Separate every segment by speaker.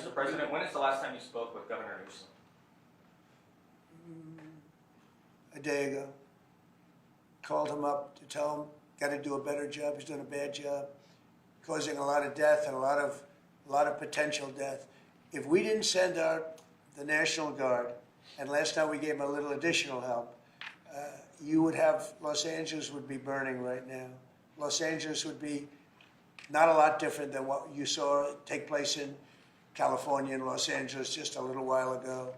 Speaker 1: Mr. President, when is the last time you spoke with Governor Newsom?
Speaker 2: A day ago. Called him up to tell him, got to do a better job. He's doing a bad job, causing a lot of death and a lot of potential death. If we didn't send out the National Guard, and last time we gave him a little additional help, you would have, Los Angeles would be burning right now. Los Angeles would be not a lot different than what you saw take place in California and Los Angeles just a little while ago.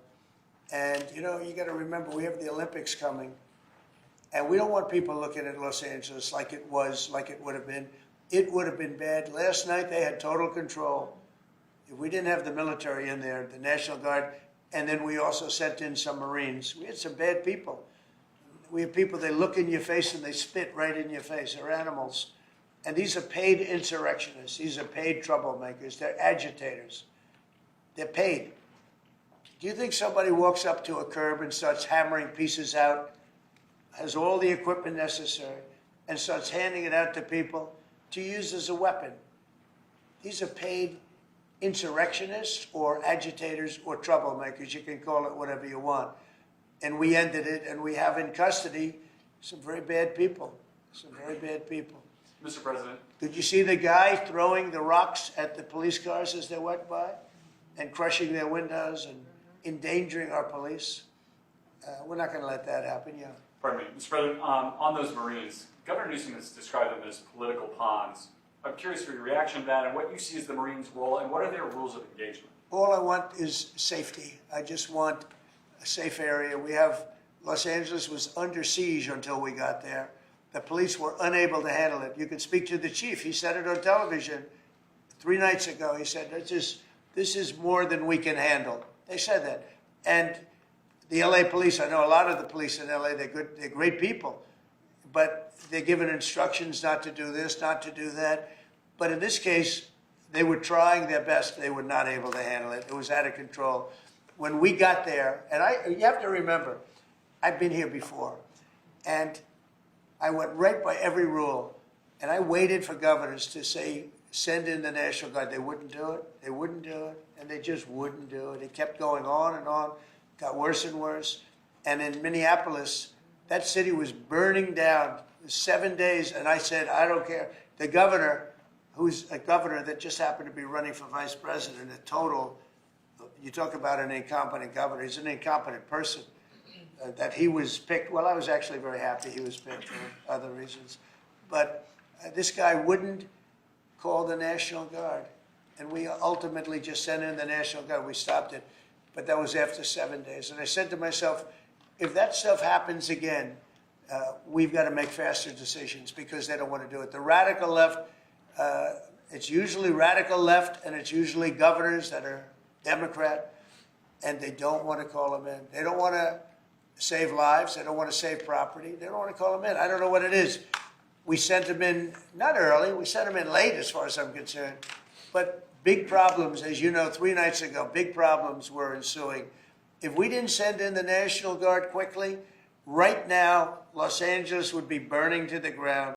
Speaker 2: And, you know, you got to remember, we have the Olympics coming. And we don't want people looking at Los Angeles like it was, like it would have been. It would have been bad. Last night, they had total control. If we didn't have the military in there, the National Guard, and then we also sent in some Marines, we had some bad people. We have people, they look in your face and they spit right in your face. They're animals. And these are paid insurrectionists. These are paid troublemakers. They're agitators. They're paid. Do you think somebody walks up to a curb and starts hammering pieces out, has all the equipment necessary, and starts handing it out to people to use as a weapon? These are paid insurrectionists or agitators or troublemakers. You can call it whatever you want. And we ended it, and we have in custody some very bad people, some very bad people.
Speaker 1: Mr. President.
Speaker 2: Did you see the guy throwing the rocks at the police cars as they went by and crushing their windows and endangering our police? We're not going to let that happen, yeah.
Speaker 3: Pardon me, Mr. President, on those Marines, Governor Newsom has described them as political pawns. I'm curious for your reaction to that and what you see as the Marines' role and what are their rules of engagement?
Speaker 2: All I want is safety. I just want a safe area. We have, Los Angeles was under siege until we got there. The police were unable to handle it. You could speak to the chief. He said it on television 3 nights ago. He said, this is more than we can handle. They said that. And the LA police, I know a lot of the police in LA, they're good, they're great people, but they're given instructions not to do this, not to do that. But in this case, they were trying their best. They were not able to handle it. It was out of control. When we got there, and you have to remember, I've been here before, and I went right by every rule, and I waited for governors to say, send in the National Guard. They wouldn't do it. They wouldn't do it, and they just wouldn't do it. It kept going on and on, got worse and worse. And in Minneapolis, that city was burning down 7 days, and I said, I don't care. The governor, who's a governor that just happened to be running for vice president, a total, you talk about an incompetent governor, he's an incompetent person. That he was picked, well, I was actually very happy he was picked for other reasons. But this guy wouldn't call the National Guard. And we ultimately just sent in the National Guard. We stopped it. But that was after 7 days. And I said to myself, if that stuff happens again, we've got to make faster decisions because they don't want to do it. The radical left, it's usually radical left, and it's usually governors that are Democrat, and they don't want to call them in. They don't want to save lives. They don't want to save property. They don't want to call them in. I don't know what it is. We sent them in, not early, we sent them in late as far as I'm concerned. But big problems, as you know, 3 nights ago, big problems were ensuing. If we didn't send in the National Guard quickly, right now, Los Angeles would be burning to the ground.